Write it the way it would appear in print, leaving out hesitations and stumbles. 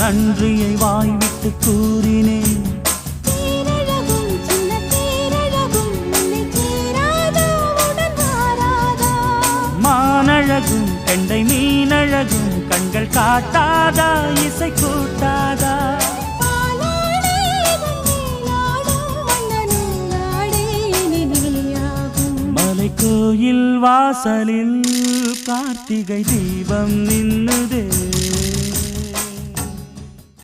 நன்றியை வாய்விட்டு கூறினேன். மானழகும் கெண்டை மீனழகும் கண்கள் காட்டாதா இசை கூட்டாதா? மலை கோயில் வாசலில் கார்த்திகை தீபம் நின்னுதே.